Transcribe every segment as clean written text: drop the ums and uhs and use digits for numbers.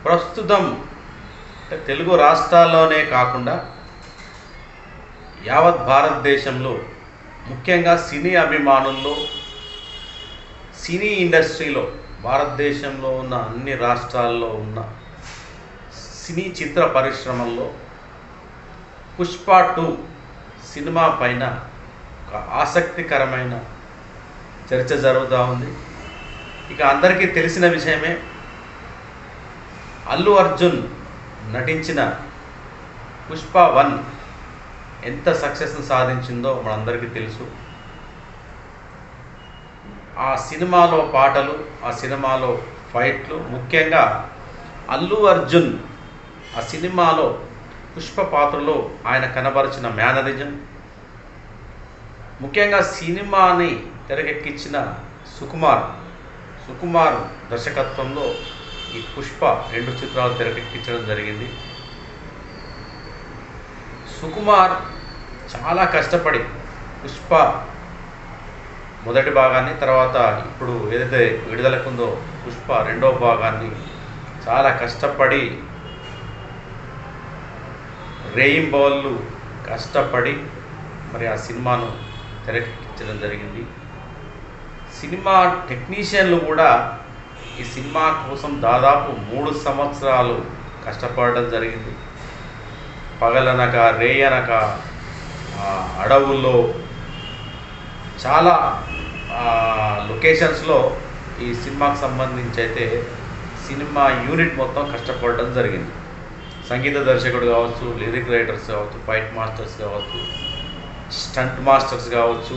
ప్రస్తుతం తెలుగు రాష్ట్రాల్లోనే కాకుండా యావత్ భారతదేశంలో ముఖ్యంగా సినీ అభిమానుల్లో, సినీ ఇండస్ట్రీలో, భారతదేశంలో ఉన్న అన్ని రాష్ట్రాల్లో ఉన్న సినీ చిత్ర పరిశ్రమల్లో పుష్ప 2 సినిమా పైన ఒక ఆసక్తికరమైన చర్చ జరుగుతూ ఉంది. ఇక అందరికీ తెలిసిన విషయమే, అల్లు అర్జున్ నటించిన పుష్ప 1 ఎంత సక్సెస్ని సాధించిందో మనందరికీ తెలుసు. ఆ సినిమాలో పాటలు, ఆ సినిమాలో ఫైట్లు, ముఖ్యంగా అల్లు అర్జున్ ఆ సినిమాలో పుష్ప పాత్రలో ఆయన కనబరిచిన మేనరిజం, ముఖ్యంగా సినిమాని తెరకెక్కించిన సుకుమార్ దర్శకత్వంలో ఈ పుష్ప 2 చిత్రాలు తెరకెక్కించడం జరిగింది. సుకుమార్ చాలా కష్టపడి పుష్ప మొదటి భాగాన్ని, తర్వాత ఇప్పుడు ఏదైతే విడుదలకుందో పుష్ప 2వ భాగాన్ని చాలా కష్టపడి రేయింబవళ్ళు కష్టపడి మరి ఆ సినిమాను తెరకెక్కించడం జరిగింది. సినిమా టెక్నీషియన్లు కూడా ఈ సినిమా కోసం దాదాపు 3 సంవత్సరాలు కష్టపడడం జరిగింది. పగలనక రేయనక అడవుల్లో చాలా లొకేషన్స్లో ఈ సినిమాకు సంబంధించి అయితే సినిమా యూనిట్ మొత్తం కష్టపడడం జరిగింది. సంగీత దర్శకుడు కావచ్చు, లిరిక్ రైటర్స్ కావచ్చు, ఫైట్ మాస్టర్స్ కావచ్చు, స్టంట్ మాస్టర్స్ కావచ్చు,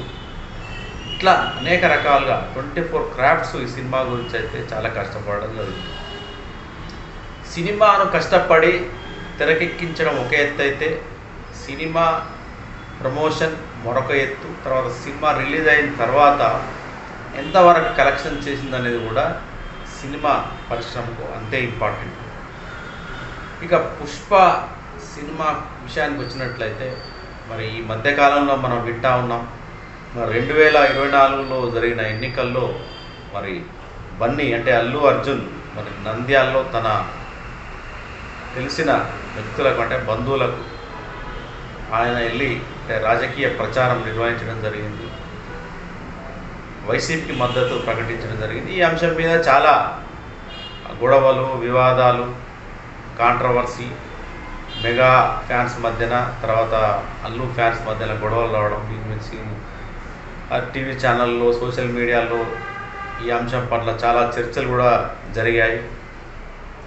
ఇట్లా అనేక రకాలుగా 24 క్రాఫ్ట్స్ ఈ సినిమా గురించి అయితే చాలా కష్టపడడం జరుగుతుంది. సినిమాను కష్టపడి తెరకెక్కించడం ఒక ఎత్తు అయితే, సినిమా ప్రమోషన్ మరొక ఎత్తు. తర్వాత సినిమా రిలీజ్ అయిన తర్వాత ఎంతవరకు కలెక్షన్ చేసిందనేది కూడా సినిమా పరిశ్రమకు అంతే ఇంపార్టెంట్. ఇక పుష్ప సినిమా విషయానికి వచ్చినట్లయితే, మరి ఈ మధ్యకాలంలో మనం వింటా ఉన్నాం, 2024లో జరిగిన ఎన్నికల్లో మరి బన్నీ అంటే అల్లు అర్జున్ మరి నంద్యాలలో తన తెలిసిన వ్యక్తులకు అంటే బంధువులకు ఆయన వెళ్ళి రాజకీయ ప్రచారం నిర్వహించడం జరిగింది. వైసీపీకి మద్దతు ప్రకటించడం జరిగింది. ఈ అంశం మీద చాలా గొడవలు, వివాదాలు, కాంట్రవర్సీ, మెగా ఫ్యాన్స్ మధ్యన, తర్వాత అల్లు ఫ్యాన్స్ మధ్యన గొడవలు రావడం, దీని గురించి టీవీ ఛానల్లో, సోషల్ మీడియాలో ఈ అంశం పట్ల చాలా చర్చలు కూడా జరిగాయి.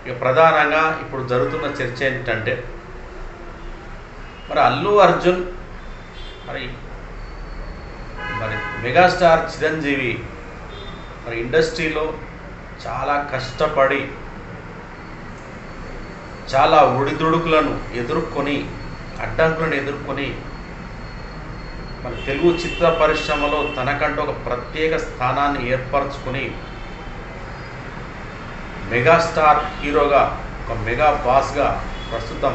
ఇక ప్రధానంగా ఇప్పుడు జరుగుతున్న చర్చ ఏంటంటే, మరి అల్లు అర్జున్ మరి మెగాస్టార్ చిరంజీవి మరి ఇండస్ట్రీలో చాలా కష్టపడి చాలా ఒడిదుడుకులను ఎదుర్కొని, అడ్డంకులను ఎదుర్కొని మన తెలుగు చిత్ర పరిశ్రమలో తనకంటూ ఒక ప్రత్యేక స్థానాన్ని ఏర్పరచుకొని మెగాస్టార్ హీరోగా, ఒక మెగా బాస్గా ప్రస్తుతం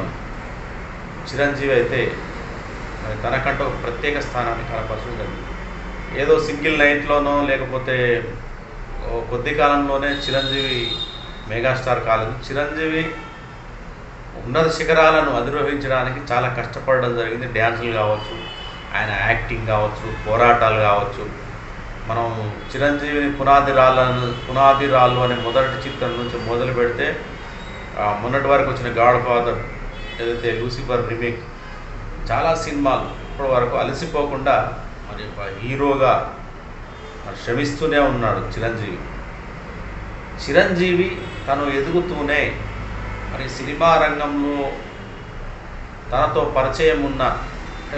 చిరంజీవి అయితే మరి తనకంటూ ఒక ప్రత్యేక స్థానాన్ని కనపరచడం జరిగింది. ఏదో సింగిల్ నైట్లోనో లేకపోతే కొద్ది కాలంలోనే చిరంజీవి మెగాస్టార్ కాలేదు. చిరంజీవి ఉన్నత శిఖరాలను అధిరోహించడానికి చాలా కష్టపడడం జరిగింది. డ్యాన్సులు కావచ్చు, ఆయన యాక్టింగ్ కావచ్చు, పోరాటాలు కావచ్చు. మనం చిరంజీవిని పునాది రాళ్ళు అనే మొదటి చిత్రం నుంచి మొదలు పెడితే మొన్నటి వరకు వచ్చిన గాడ్ ఫాదర్, ఏదైతే లూసిఫర్ రీమేక్, చాలా సినిమాలు ఇప్పటి వరకు అలసిపోకుండా మరి ఒక హీరోగా మరి శ్రమిస్తూనే ఉన్నాడు చిరంజీవి. తను ఎదుగుతూనే మరి సినిమా రంగంలో తనతో పరిచయం ఉన్న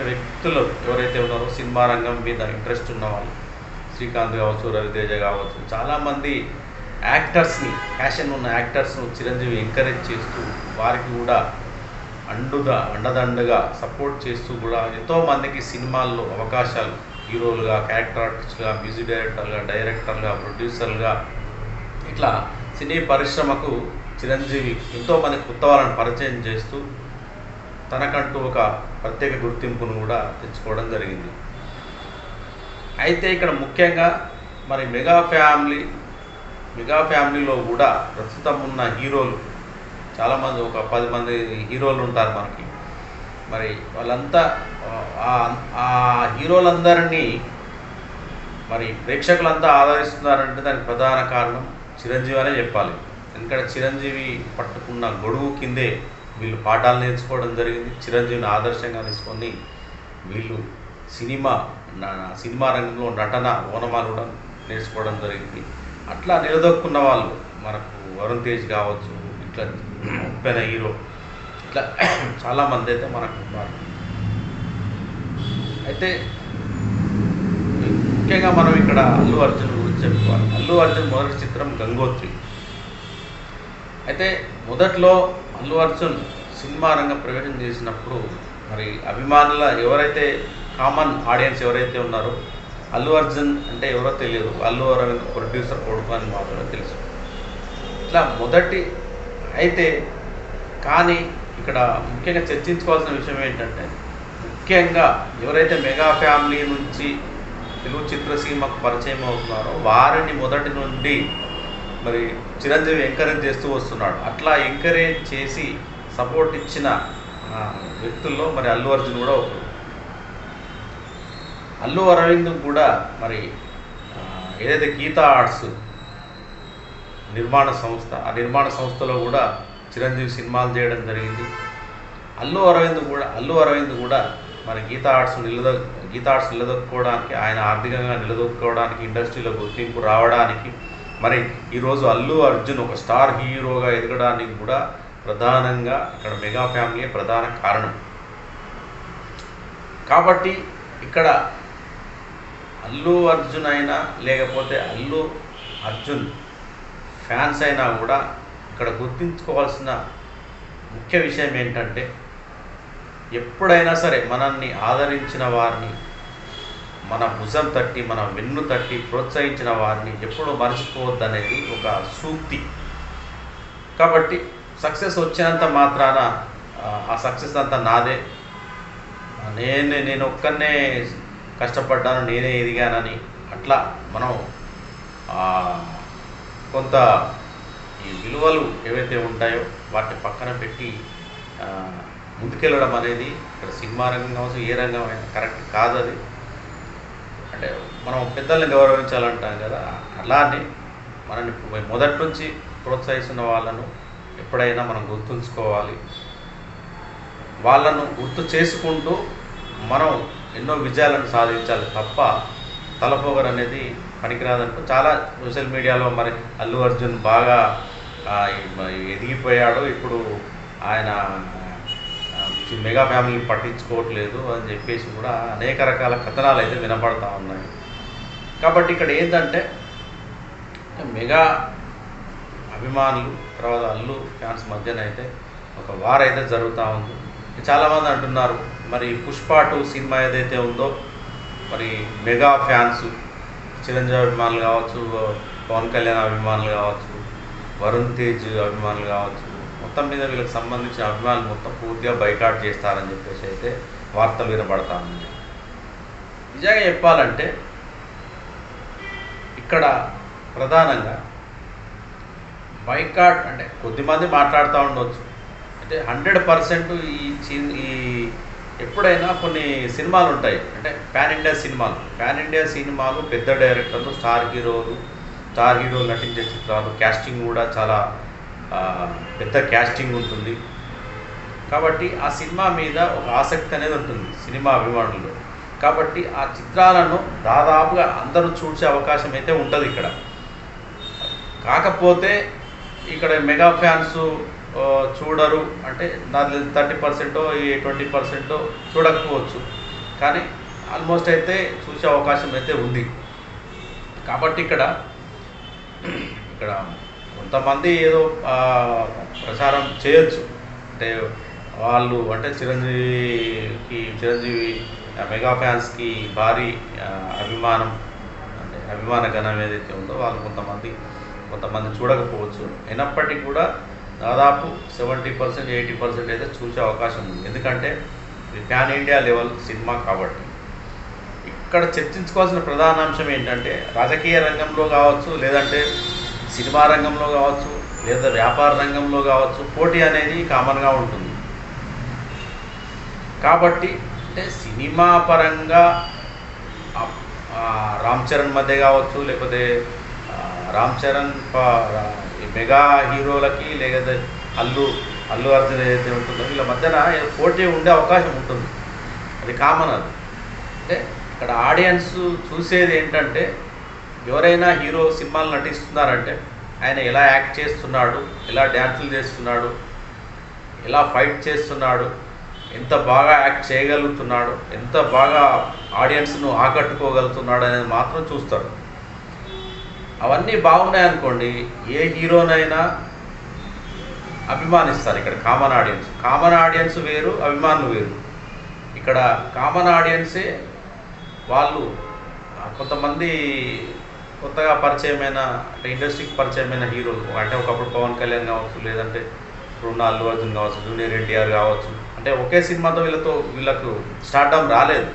వ్యక్తులు ఎవరైతే ఉన్నారో, సినిమా రంగం మీద ఇంట్రెస్ట్ ఉన్న వాళ్ళు, శ్రీకాంత్ కావచ్చు, రవితేజ కావచ్చు, చాలామంది యాక్టర్స్ని, ప్యాషన్ ఉన్న యాక్టర్స్ను చిరంజీవి ఎంకరేజ్ చేస్తూ వారికి కూడా అండదండగా సపోర్ట్ చేస్తూ కూడా ఎంతోమందికి సినిమాల్లో అవకాశాలు, హీరోలుగా, క్యారెక్టర్ ఆర్టిస్టులుగా, మ్యూజిక్ డైరెక్టర్గా, ప్రొడ్యూసర్గా, ఇట్లా సినీ పరిశ్రమకు చిరంజీవి ఎంతోమంది కొత్త వాళ్ళని పరిచయం చేస్తూ తనకంటూ ఒక ప్రత్యేక గుర్తింపును కూడా తెచ్చుకోవడం జరిగింది. అయితే ఇక్కడ ముఖ్యంగా మరి మెగా ఫ్యామిలీలో కూడా ప్రస్తుతం ఉన్న హీరోలు చాలామంది ఒక 10 మంది హీరోలు ఉంటారు మనకి. మరి వాళ్ళంతా ఆ హీరోలందరినీ మరి ప్రేక్షకులంతా ఆదరిస్తున్నారంటే దానికి ప్రధాన కారణం చిరంజీవి అనే చెప్పాలి. ఎందుకంటే చిరంజీవి పట్టుకున్న గొడుగు కిందే వీళ్ళు పాఠాలు నేర్చుకోవడం జరిగింది. చిరంజీవిని ఆదర్శంగా తీసుకొని వీళ్ళు సినిమా రంగంలో నటన ఓనమాలు కూడా నేర్చుకోవడం జరిగింది. అట్లా నిలదొక్కున్న వాళ్ళు మనకు వరుణ్ తేజ్ కావచ్చు, ఇట్లా ఉప్పెన హీరో, ఇట్లా చాలామంది అయితే మనకు ఉన్నారు. అయితే ముఖ్యంగా మనం ఇక్కడ అల్లు అర్జున్ గురించి చెప్పుకోవాలి. అల్లు అర్జున్ మొదటి చిత్రం గంగోత్రి. అయితే మొదట్లో అల్లు అర్జున్ సినిమా రంగం ప్రవేశం చేసినప్పుడు మరి అభిమానుల ఎవరైతే కామన్ ఆడియన్స్ ఎవరైతే ఉన్నారో అల్లు అర్జున్ అంటే ఎవరో తెలియదు, అల్లు అరవింద్ ప్రొడ్యూసర్ కొడుకు అని మాత్రమే తెలుసు. ఇట్లా మొదటి అయితే కానీ ఇక్కడ ముఖ్యంగా చర్చించుకోవాల్సిన విషయం ఏంటంటే, ముఖ్యంగా ఎవరైతే మెగా ఫ్యామిలీ నుంచి తెలుగు చిత్రసీమకు పరిచయం అవుతున్నారో వారిని మొదటి నుండి మరి చిరంజీవి ఎంకరేజ్ చేస్తూ వస్తున్నాడు. అట్లా ఎంకరేజ్ చేసి సపోర్ట్ ఇచ్చిన వ్యక్తుల్లో మరి అల్లు అర్జున్ కూడా ఒకరు. అల్లు అరవింద్ కూడా మరి ఏదైతే గీతా ఆర్ట్స్ నిర్మాణ సంస్థ, ఆ నిర్మాణ సంస్థలో కూడా చిరంజీవి సినిమాలు చేయడం జరిగింది. అల్లు అరవింద్ కూడా మరి గీతా ఆర్ట్స్ నిలదొక్కుకోవడానికి, ఆయన ఆర్థికంగా నిలదొక్కుకోవడానికి, ఇండస్ట్రీలో గుర్తింపు రావడానికి, మరి ఈరోజు అల్లు అర్జున్ ఒక స్టార్ హీరోగా ఎదగడానికి కూడా ప్రధానంగా ఇక్కడ మెగా ఫ్యామిలీ ప్రధాన కారణం. కాబట్టి ఇక్కడ అల్లు అర్జున్ అయినా లేకపోతే అల్లు అర్జున్ ఫ్యాన్స్ అయినా కూడా ఇక్కడ గుర్తుంచుకోవాల్సిన ముఖ్య విషయం ఏంటంటే, ఎప్పుడైనా సరే మనల్ని ఆదరించిన వారిని, మన భుజం తట్టి, మన వెన్ను తట్టి ప్రోత్సహించిన వారిని ఎప్పుడూ మర్చిపోవద్దనేది ఒక సూక్తి. కాబట్టి సక్సెస్ వచ్చినంత మాత్రాన ఆ సక్సెస్ అంతా నాదే, నేను ఒక్కనే కష్టపడ్డాను, నేనే ఎదిగానని అట్లా మనం కొంత ఈ విలువలు ఏవైతే ఉంటాయో వాటిని పక్కన పెట్టి ముందుకెళ్ళడం అనేది ఇక్కడ సినిమా రంగం కావచ్చు, ఏ రంగం అయినా కరెక్ట్ కాదు. అది అంటే మనం పెద్దల్ని గౌరవించాలంటాం కదా, అలానే మనల్ని మొదటి నుంచి ప్రోత్సహిస్తున్న వాళ్ళను ఎప్పుడైనా మనం గుర్తుంచుకోవాలి. వాళ్ళను గుర్తు చేసుకుంటూ మనం ఎన్నో విజయాలను సాధించాలి తప్ప తలపోగరు అనేది పనికిరాదంటూ చాలా సోషల్ మీడియాలో మరి అల్లు అర్జున్ బాగా ఎదిగిపోయాడు, ఇప్పుడు ఆయన మెగా ఫ్యామిలీని పట్టించుకోవట్లేదు అని చెప్పేసి కూడా అనేక రకాల కథనాలు అయితే వినపడతా ఉన్నాయి. కాబట్టి ఇక్కడ ఏంటంటే మెగా అభిమానులు తర్వాత అల్లు ఫ్యాన్స్ మధ్యన అయితే ఒక వార్ అయితే జరుగుతూ ఉంది. చాలామంది అంటున్నారు మరి పుష్ప 2 సినిమా ఏదైతే ఉందో మరి మెగా ఫ్యాన్స్, చిరంజీవి అభిమానులు కావచ్చు, పవన్ కళ్యాణ్ అభిమానులు కావచ్చు, వరుణ్ తేజ్ అభిమానులు కావచ్చు, మొత్తం మీద వీళ్ళకి సంబంధించిన అభిమానులు మొత్తం పూర్తిగా బైకాట్ చేస్తారని చెప్పేసి అయితే వార్తలు వినపడతా ఉన్నాయి. నిజంగా చెప్పాలంటే ఇక్కడ ప్రధానంగా బైకాట్ అంటే కొద్దిమంది మాట్లాడుతూ ఉండవచ్చు, అంటే 100% ఈ ఎప్పుడైనా కొన్ని సినిమాలు ఉంటాయి అంటే పాన్ ఇండియా సినిమాలు పెద్ద డైరెక్టర్లు, స్టార్ హీరోలు నటించే చిత్రాలు, క్యాస్టింగ్ కూడా చాలా పెద్ద క్యాస్టింగ్ ఉంటుంది. కాబట్టి ఆ సినిమా మీద ఒక ఆసక్తి అనేది ఉంటుంది సినిమా అభిమానుల్లో. కాబట్టి ఆ చిత్రాలను దాదాపుగా అందరూ చూసే అవకాశం అయితే ఉంటుంది ఇక్కడ. కాకపోతే ఇక్కడ మెగా ఫ్యాన్స్ చూడరు అంటే 30% 20% చూడకపోవచ్చు, కానీ ఆల్మోస్ట్ అయితే చూసే అవకాశం అయితే ఉంది. కాబట్టి ఇక్కడ కొంతమంది ఏదో ప్రచారం చేయొచ్చు, అంటే వాళ్ళు అంటే చిరంజీవి మెగా ఫ్యాన్స్కి భారీ అభిమానం, అంటే అభిమాన గణం ఏదైతే ఉందో వాళ్ళు కొంతమంది చూడకపోవచ్చు. అయినప్పటికీ కూడా దాదాపు 70% 80% అయితే చూసే అవకాశం ఉంది. ఎందుకంటే ఇది ప్యాన్ ఇండియా లెవెల్ సినిమా కాబట్టి. ఇక్కడ చర్చించుకోవాల్సిన ప్రధాన అంశం ఏంటంటే రాజకీయ రంగంలో కావచ్చు, లేదంటే సినిమా రంగంలో కావచ్చు, లేదా వ్యాపార రంగంలో కావచ్చు, పోటీ అనేది కామన్గా ఉంటుంది. కాబట్టి అంటే సినిమా పరంగా రామ్ చరణ్ మధ్య కావచ్చు, లేకపోతే రామ్ చరణ్ మెగా హీరోలకి, లేకపోతే అల్లు అల్లు అర్జున్ ఏదైతే ఉంటుందో వీళ్ళ మధ్యన పోటీ ఉండే అవకాశం ఉంటుంది. అది కామన్. అది అంటే ఇక్కడ ఆడియన్స్ చూసేది ఏంటంటే, ఎవరైనా హీరో సినిమాలు నటిస్తున్నారంటే ఆయన ఎలా యాక్ట్ చేస్తున్నాడు, ఎలా డ్యాన్సులు చేస్తున్నాడు, ఎలా ఫైట్ చేస్తున్నాడు, ఎంత బాగా యాక్ట్ చేయగలుగుతున్నాడు, ఎంత బాగా ఆడియన్స్ను ఆకట్టుకోగలుగుతున్నాడు అనేది మాత్రం చూస్తాడు. అవన్నీ బాగున్నాయనుకోండి, ఏ హీరోనైనా అభిమానిస్తారు. ఇక్కడ కామన్ ఆడియన్స్ వేరు, అభిమానులు వేరు. ఇక్కడ కామన్ ఆడియన్సే వాళ్ళు కొంతమంది కొత్తగా పరిచయమైన, అంటే ఇండస్ట్రీకి పరిచయమైన హీరోలు, అంటే ఒకప్పుడు పవన్ కళ్యాణ్ కావచ్చు, లేదంటే ఇప్పుడున్న అల్లు అర్జున్ కావచ్చు, జూనియర్ ఎన్టీఆర్ కావచ్చు. అంటే ఒకే సినిమాతో వీళ్ళకు స్టార్డమ్ రాలేదు.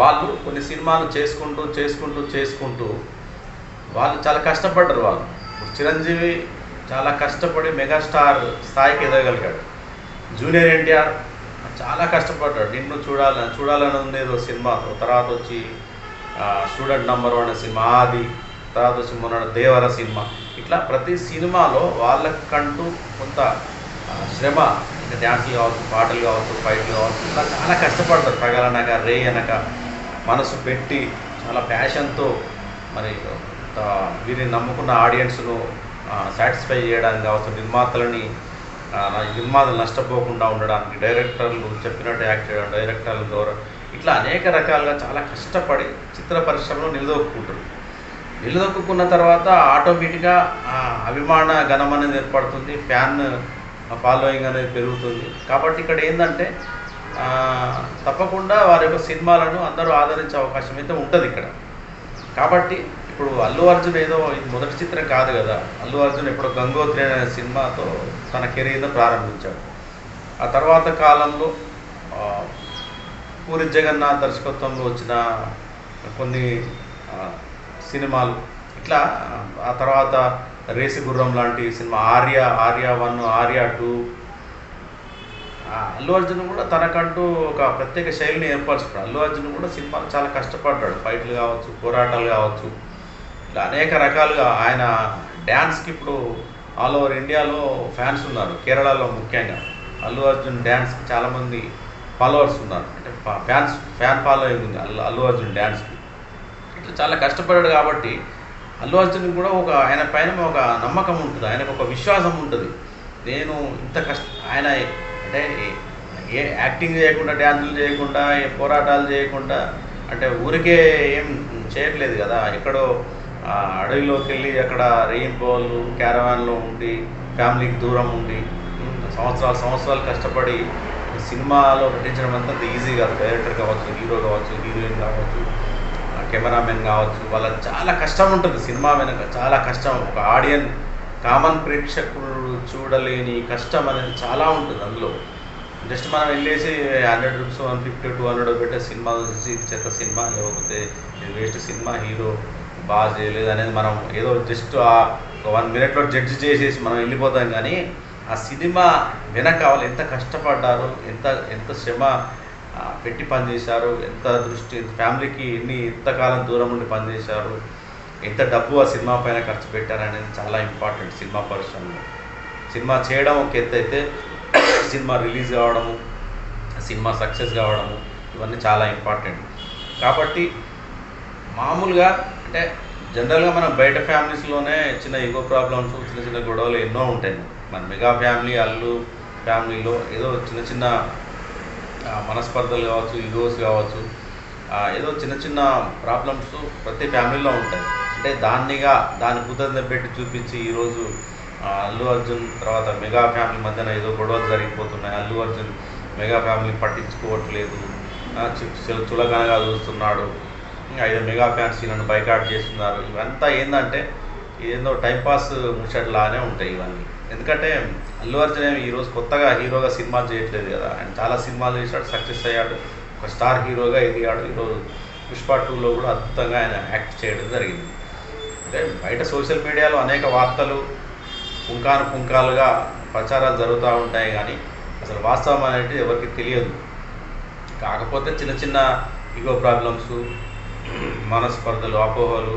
వాళ్ళు కొన్ని సినిమాలు చేసుకుంటూ వాళ్ళు చాలా కష్టపడ్డారు. వాళ్ళు చిరంజీవి చాలా కష్టపడి మెగాస్టార్ స్థాయికి ఎదగలిగాడు. జూనియర్ ఎన్టీఆర్ చాలా కష్టపడ్డాడు. నిన్ను చూడాలని ఉండేదో సినిమా, తర్వాత వచ్చి స్టూడెంట్ నంబర్ 1 సినిమా, ఆది, తర్వాత వచ్చి మొన్న దేవర సినిమా. ఇట్లా ప్రతి సినిమాలో వాళ్ళకంటూ కొంత శ్రమ, ఇంకా డ్యాన్సులు కావచ్చు, పాటలు కావచ్చు, ఫైట్లు కావచ్చు, ఇట్లా చాలా కష్టపడతారు. పగలనక రే అనక మనసు పెట్టి చాలా ప్యాషన్తో మరి వీరిని నమ్ముకున్న ఆడియన్స్ను సాటిస్ఫై చేయడానికి కావచ్చు, నిర్మాతలు నష్టపోకుండా ఉండడానికి, డైరెక్టర్లు చెప్పినట్టు యాక్ట్ చేయడం, డైరెక్టర్ల ద్వారా ఇట్లా అనేక రకాలుగా చాలా కష్టపడి చిత్ర పరిశ్రమలో నిలదొక్కున్న తర్వాత ఆటోమేటిక్గా అభిమాన గణం అనేది ఏర్పడుతుంది, ఫ్యాన్ ఫాలోయింగ్ అనేది పెరుగుతుంది. కాబట్టి ఇక్కడ ఏంటంటే తప్పకుండా వారి యొక్క సినిమాలను అందరూ ఆదరించే అవకాశం అయితే ఉంటుంది ఇక్కడ. కాబట్టి ఇప్పుడు అల్లు అర్జున్ ఏదో ఇది మొదటి చిత్రం కాదు కదా. అల్లు అర్జున్ ఇప్పుడు గంగోత్రి అనే సినిమాతో తన కెరీర్ను ప్రారంభించాడు. ఆ తర్వాత కాలంలో పూరి జగన్నాథ్ దర్శకత్వంలో వచ్చిన కొన్ని సినిమాలు, ఇట్లా ఆ తర్వాత రేసి గుర్రం లాంటి సినిమా, ఆర్య 1, ఆర్య 2. అల్లు అర్జున్ కూడా తనకంటూ ఒక ప్రత్యేక శైలిని ఏర్పరచుకున్నాడు. అల్లు అర్జున్ కూడా సినిమాలు చాలా కష్టపడ్డాడు. ఫైట్లు కావచ్చు, పోరాటాలు కావచ్చు, ఇలా అనేక రకాలుగా. ఆయన డ్యాన్స్కి ఇప్పుడు ఆల్ ఓవర్ ఇండియాలో ఫ్యాన్స్ ఉన్నారు. కేరళలో ముఖ్యంగా అల్లు అర్జున్ డ్యాన్స్కి చాలామంది ఫాలోవర్స్ ఉన్నారు. అంటే ఫ్యాన్ ఫాలోయింగ్ ఉంది అల్లు అర్జున్ డ్యాన్స్కి. ఇట్లా చాలా కష్టపడ్డాడు. కాబట్టి అల్లు అర్జున్ కూడా ఆయన పైన ఒక నమ్మకం ఉంటుంది, ఆయనకు ఒక విశ్వాసం ఉంటుంది. నేను ఇంత ఆయన అంటే ఏ యాక్టింగ్ చేయకుండా, డ్యాన్సులు చేయకుండా, ఏ పోరాటాలు చేయకుండా, అంటే ఊరికే ఏం చేయట్లేదు కదా. ఎక్కడో అడవిలోకి వెళ్ళి అక్కడ రెయిన్బోలు క్యారవాన్లో ఉండి, ఫ్యామిలీకి దూరం ఉండి సంవత్సరాలు కష్టపడి సినిమాలో నటించడం అంతా ఈజీ కాదు. డైరెక్టర్ కావచ్చు, హీరో కావచ్చు, హీరోయిన్ కావచ్చు, కెమెరామెన్ కావచ్చు, వాళ్ళకి చాలా కష్టం ఉంటుంది. సినిమా వెనక చాలా కష్టం, ఒక కామన్ ప్రేక్షకుడు చూడలేని కష్టం అనేది చాలా ఉంటుంది అందులో. జస్ట్ మనం వెళ్ళేసి 100 రూపీస్, 150, 200 పెట్టే సినిమా చూసి ఇది చెత్త సినిమా, లేకపోతే ఇది వేస్ట్ సినిమా, హీరో బాగా చేయలేదు అనేది మనం ఏదో జస్ట్ 1 మినిట్లో జడ్జి చేసేసి మనం వెళ్ళిపోతాం. కానీ ఆ సినిమా వెనక వాళ్ళు ఎంత కష్టపడ్డారు, ఎంత శ్రమ పెట్టి పనిచేశారు, ఎంత దృష్టి ఫ్యామిలీకి ఎంతకాలం దూరం ఉండి పనిచేశారు, ఎంత డబ్బు ఆ సినిమా పైన ఖర్చు పెట్టారు అనేది చాలా ఇంపార్టెంట్ సినిమా పరిశ్రమలో. సినిమా చేయడం ఒక ఎత్తు అయితే, సినిమా రిలీజ్ కావడము, సినిమా సక్సెస్ కావడము, ఇవన్నీ చాలా ఇంపార్టెంట్. కాబట్టి మామూలుగా అంటే జనరల్గా మనం బయట ఫ్యామిలీస్లోనే చిన్న ఈగో ప్రాబ్లమ్స్, చిన్న గొడవలు ఎన్నో ఉంటాయి. మన మెగా ఫ్యామిలీ, అల్లు ఫ్యామిలీలో ఏదో చిన్న మనస్పర్ధలు కావచ్చు, ఈగోస్ కావచ్చు, ఏదో చిన్న ప్రాబ్లమ్స్ ప్రతి ఫ్యామిలీలో ఉంటాయి. అంటే దాని కుదరని పెట్టి చూపించి ఈరోజు అల్లు అర్జున్ తర్వాత మెగా ఫ్యామిలీ మధ్యన ఏదో గొడవలు జరిగిపోతున్నాయి, అల్లు అర్జున్ మెగా ఫ్యామిలీ పట్టించుకోవట్లేదు, చులకనగా చూస్తున్నాడు, ఐదు మెగా ఫ్యాన్స్ నన్ను బైకాట్ చేస్తున్నారు. ఇవంతా ఏంటంటే ఏదో టైంపాస్ ముచ్చట్లానే ఉంటాయి ఇవన్నీ. ఎందుకంటే అల్లు అర్జున్ ఈరోజు కొత్తగా హీరోగా సినిమాలు చేయట్లేదు కదా. ఆయన చాలా సినిమాలు చేశాడు, సక్సెస్ అయ్యాడు, ఒక స్టార్ హీరోగా ఎదిగాడు. ఈరోజు పుష్ప 2లో కూడా అద్భుతంగా ఆయన యాక్ట్ చేయడం జరిగింది. అంటే బయట సోషల్ మీడియాలో అనేక వార్తలు పుంకాను పుంకాలుగా ప్రచారాలు జరుగుతూ ఉంటాయి, కానీ అసలు వాస్తవం అనేది ఎవరికి తెలియదు. కాకపోతే చిన్న చిన్న ఈగో ప్రాబ్లమ్స్, మనస్పర్ధలు, అపోహలు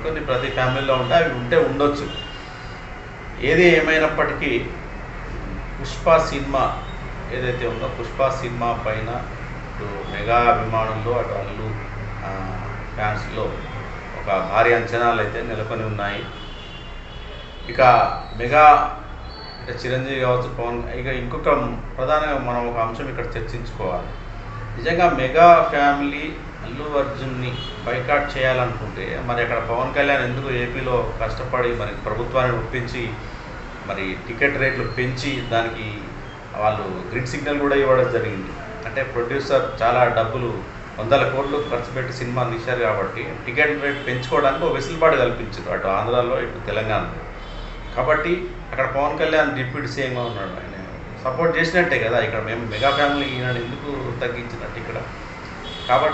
కొన్ని ప్రతి ఫ్యామిలీలో ఉంటాయి, అవి ఉంటే ఉండొచ్చు. ఏది ఏమైనప్పటికీ పుష్ప సినిమా ఏదైతే ఉందో, పుష్ప సినిమా పైన ఇటు మెగా అభిమానుల్లో అటు అల్లు ఫ్యాన్స్లో ఒక భారీ అంచనాలు అయితే నెలకొని ఉన్నాయి. ఇక మెగా అంటే చిరంజీవి కావచ్చు, పవన్, ఇక ఇంకొక ప్రధానంగా మనం ఒక అంశం ఇక్కడ చర్చించుకోవాలి. నిజంగా మెగా ఫ్యామిలీ అల్లు అర్జున్ని బైకాట్ చేయాలనుకుంటే మరి అక్కడ పవన్ కళ్యాణ్ ఎందుకు ఏపీలో కష్టపడి మరి ప్రభుత్వాన్ని ఒప్పించి మరి టికెట్ రేట్లు పెంచి దానికి వాళ్ళు గ్రీన్ సిగ్నల్ కూడా ఇవ్వడం జరిగింది. అంటే ప్రొడ్యూసర్ చాలా డబ్బులు 100 కోట్లు ఖర్చు పెట్టి సినిమా తీశారు కాబట్టి టికెట్ రేట్ పెంచుకోవడానికి ఒక వెసులుబాటు కల్పించారు అటు ఆంధ్రాలో ఇటు తెలంగాణలో. కాబట్టి అక్కడ పవన్ కళ్యాణ్ డిప్యూటీ సీఎంగా ఉన్నాడు, ఆయన సపోర్ట్ చేసినట్టే కదా. ఇక్కడ మేము మెగా ఫ్యామిలీ ఈయన ఎందుకు తగ్గించినట్టు ఇక్కడ. కాబట్టి